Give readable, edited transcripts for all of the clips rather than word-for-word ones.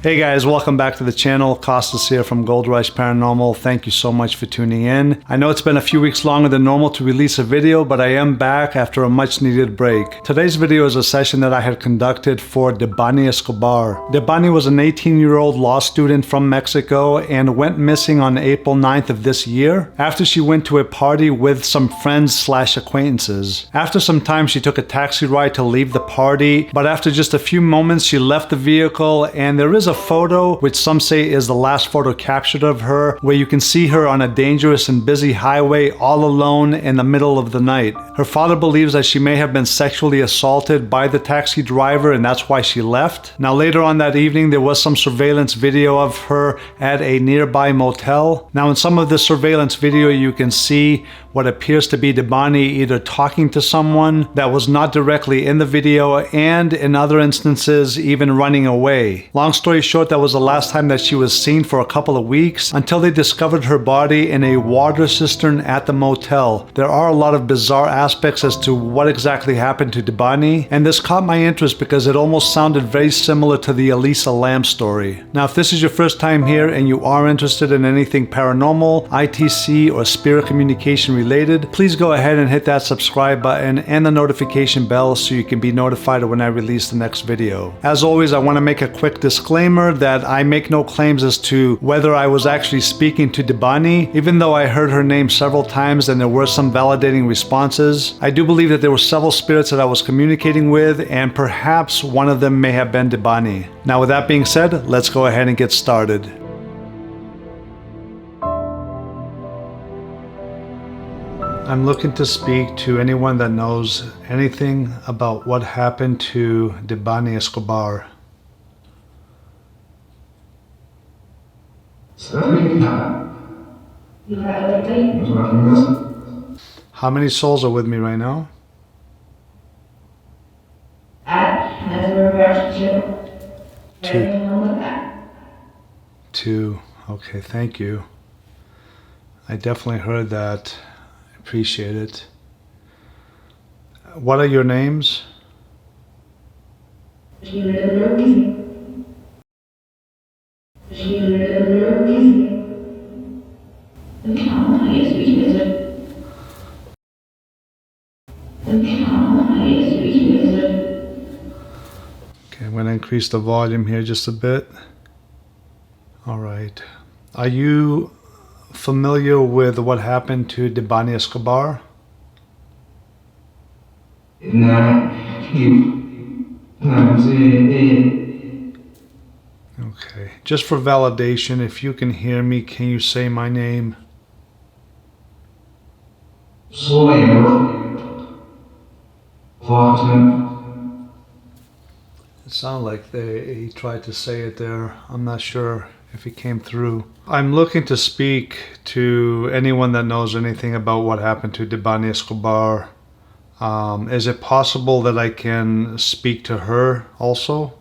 Hey guys, welcome back to the channel. Costas here from Gold Rush Paranormal. Thank you so much for tuning in. I know it's been a few weeks longer than normal to release a video, but I am back after a much needed break. Today's video is a session that I had conducted for Debany Escobar. Debany was an 18-year-old law student from Mexico and went missing on April 9th of this year after she went to a party with some friends/acquaintances. After some time, she took a taxi ride to leave the party, but after just a few moments, she left the vehicle, and there is a photo, which some say is the last photo captured of her, where you can see her on a dangerous and busy highway all alone in the middle of the night. Her father believes that she may have been sexually assaulted by the taxi driver and that's why she left. Now later on that evening, there was some surveillance video of her at a nearby motel. Now in some of the surveillance video, you can see what appears to be Debany either talking to someone that was not directly in the video, and in other instances even running away. Long story short, that was the last time that she was seen for a couple of weeks until they discovered her body in a water cistern at the motel. There are a lot of bizarre aspects as to what exactly happened to Debany, and this caught my interest because it almost sounded very similar to the Elisa Lam story. Now if this is your first time here and you are interested in anything paranormal, ITC, or spirit communication related, please go ahead and hit that subscribe button and the notification bell so you can be notified when I release the next video. As always, I want to make a quick disclaimer that I make no claims as to whether I was actually speaking to Debany, even though I heard her name several times and there were some validating responses. I do believe that there were several spirits that I was communicating with, and perhaps one of them may have been Debany. Now with that being said, let's go ahead and get started. I'm looking to speak to anyone that knows anything about what happened to Debany Escobar. How many souls are with me right now? Two. Okay, thank you. I definitely heard that. Appreciate it. What are your names? Okay, I'm going to increase the volume here just a bit. All right. Are you familiar with what happened to Debany Escobar? Okay, just for validation, if you can hear me, can you say my name? It sounded like he tried to say it there. I'm not sure if it came through. I'm looking to speak to anyone that knows anything about what happened to Debany Escobar. Is it possible that I can speak to her also?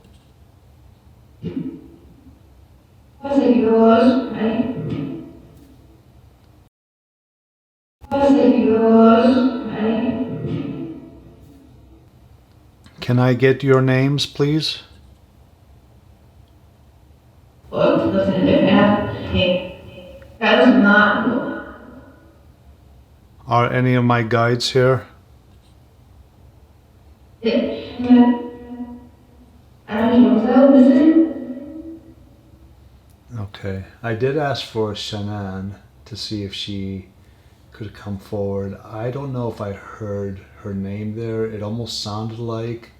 Can I get your names, please? Are any of my guides here? Okay, I did ask for Shanann to see if she could come forward. I don't know if I heard her name there. It almost sounded like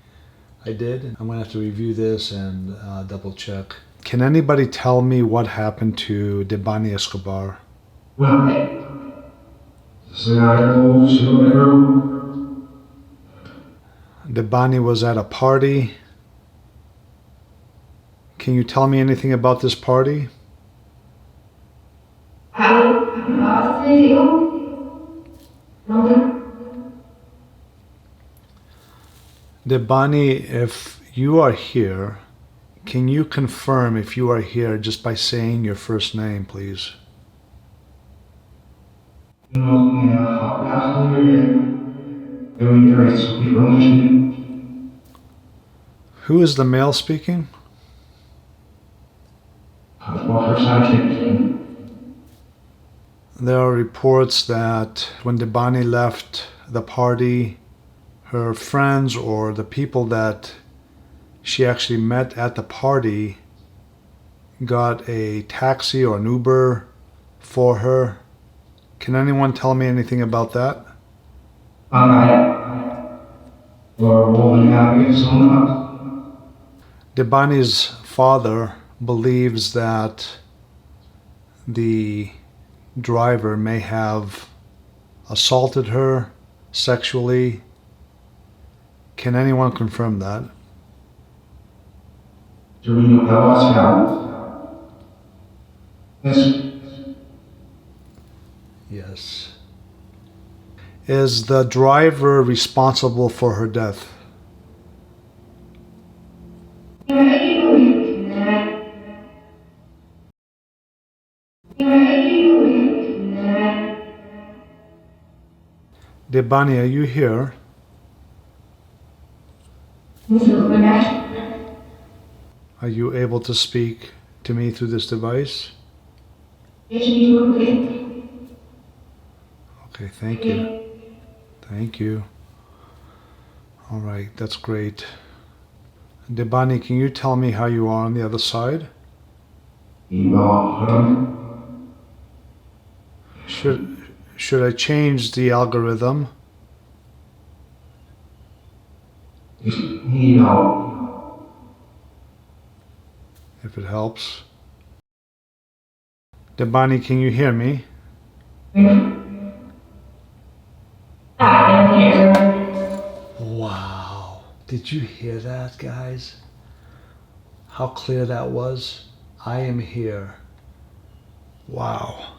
I did. I'm gonna have to review this and double check. Can anybody tell me what happened to Debany Escobar? Debany was at a party. Can you tell me anything about this party? Debany, if you are here, can you confirm if you are here just by saying your first name, please? Who is the male speaking? There are reports that when Debani left the party, her friends or the people that she actually met at the party got a taxi or an Uber for her. Can anyone tell me anything about that? Debani's father believes that the driver may have assaulted her sexually. Can anyone confirm that? Yes. Is the driver responsible for her death? Debani, are you here? Are you able to speak to me through this device? Okay, thank you. Thank you. All right, that's great. Debani, can you tell me how you are on the other side? Should I change the algorithm? If it helps. Debani, can you hear me? Wow. Did you hear that, guys? How clear that was? I am here. Wow.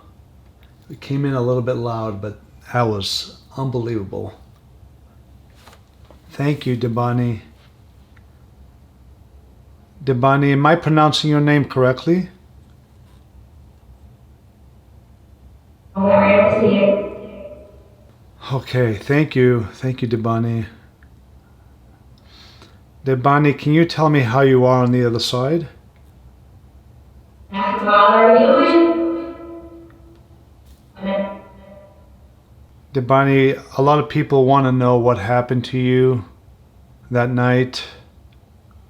It came in a little bit loud, but that was unbelievable. Thank you, Debani. Debani, am I pronouncing your name correctly? Okay, thank you. Thank you, Debani. Debani, can you tell me how you are on the other side? Debani, a lot of people want to know what happened to you that night.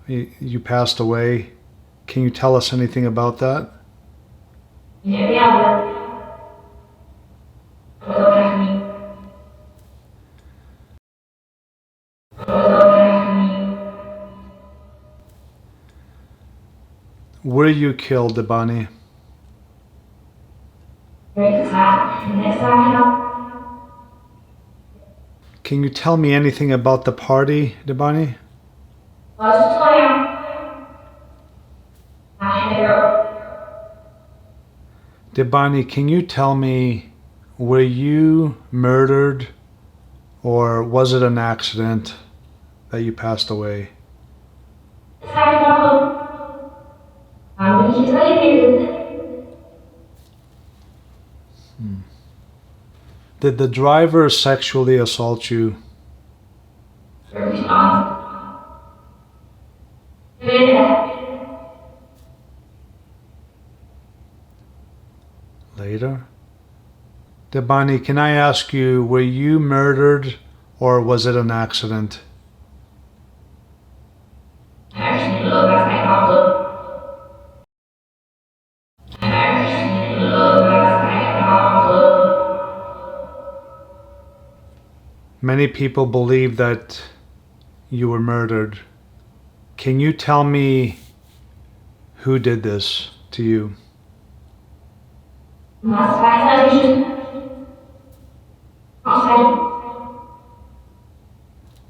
You passed away. Can you tell us anything about that? Were you killed, Debani? Can you tell me anything about the party, Debani? Debani, can you tell me, were you murdered or was it an accident that you passed away? Did the driver sexually assault you? Later? Debani, can I ask you, were you murdered or was it an accident? Many people believe that you were murdered. Can you tell me who did this to you?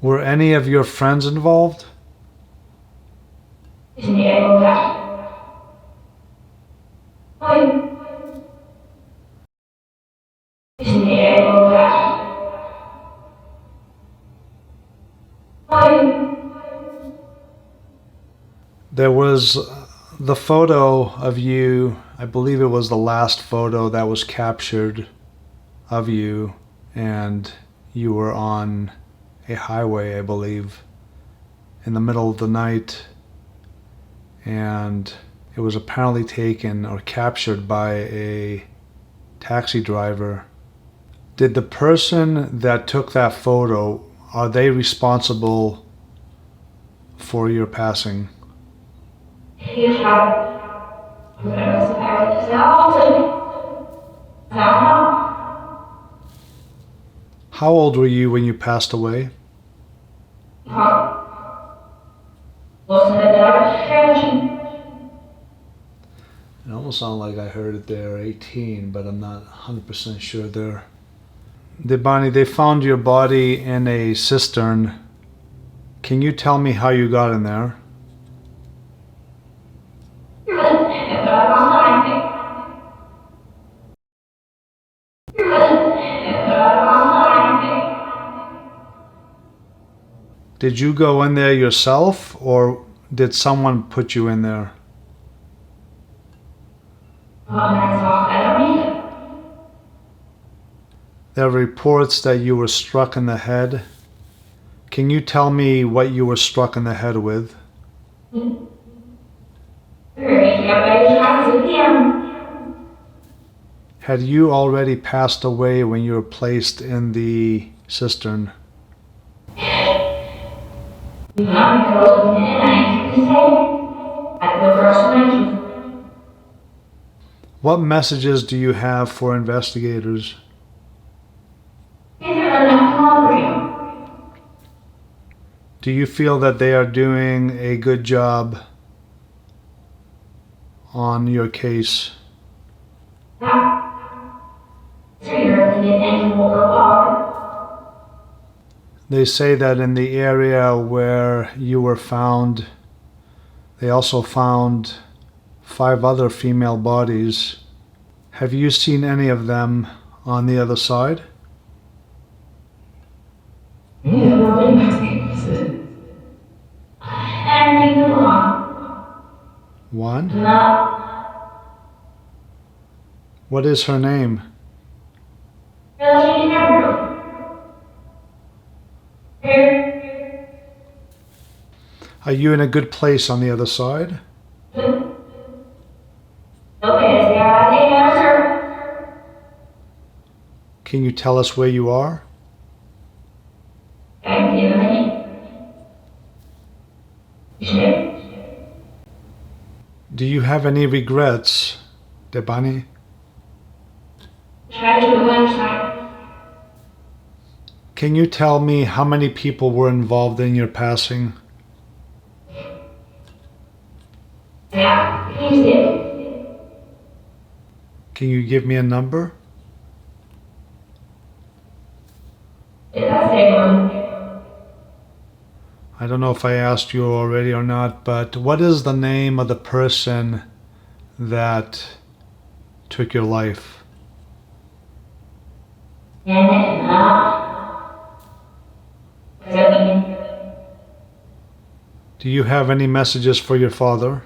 Were any of your friends involved? There was the photo of you, I believe it was the last photo that was captured of you, and you were on a highway, I believe, in the middle of the night, and It was apparently taken or captured by a taxi driver. Did the person that took that photo, are they responsible for your passing? How old were you when you passed away? It almost sounded like I heard it there, 18, but I'm not 100% sure there. Debani, they found your body in a cistern. Can you tell me how you got in there? Did you go in there yourself, or did someone put you in there? There are reports that you were struck in the head. Can you tell me what you were struck in the head with? Had you already passed away when you were placed in the cistern? What messages do you have for investigators? Do you feel that they are doing a good job on your case? They say that in the area where you were found, they also found 5 other female bodies. Have you seen any of them on the other side? One? What is her name? Are you in a good place on the other side? Can you tell us where you are? Do you have any regrets, Debani? Can you tell me how many people were involved in your passing? Can you give me a number? I don't know if I asked you already or not, but what is the name of the person that took your life? Do you have any messages for your father?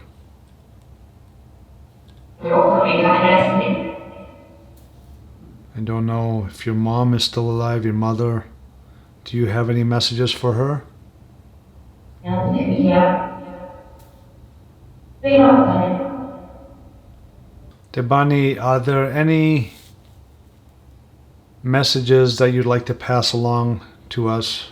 I don't know if your mom is still alive, your mother. Do you have any messages for her? Debani, are there any messages that you'd like to pass along to us?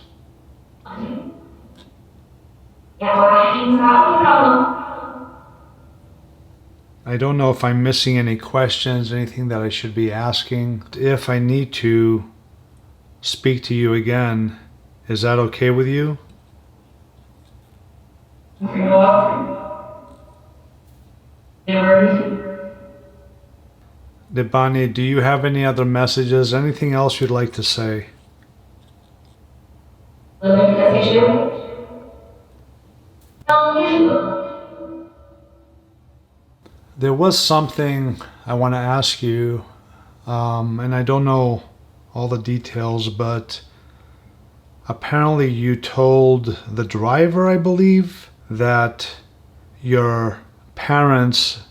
I don't know if I'm missing any questions, anything that I should be asking. If I need to speak to you again, is that okay with you? Debani, do you have any other messages, anything else you'd like to say? There was something I want to ask you, and I don't know all the details, but apparently you told the driver, I believe, that your parents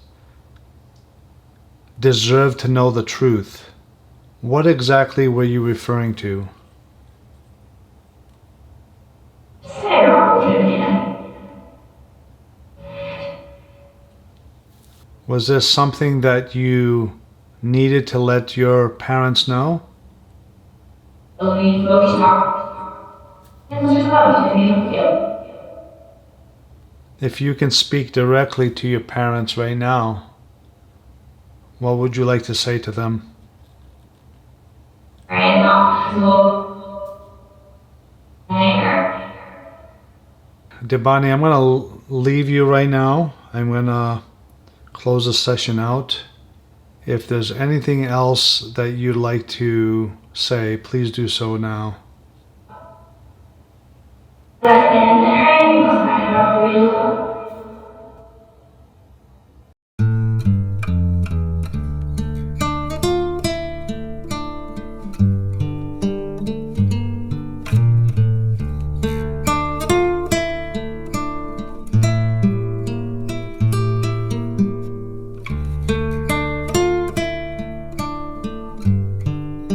deserved to know the truth. What exactly were you referring to? Was this something that you needed to let your parents know? 有必要，但是知道以前没有必要。 If you can speak directly to your parents right now, what would you like to say to them? 哎，那说，哎， Debani, I'm going to leave you right now. I'm going to close the session out. If there's anything else that you'd like to say, please do so now. 那先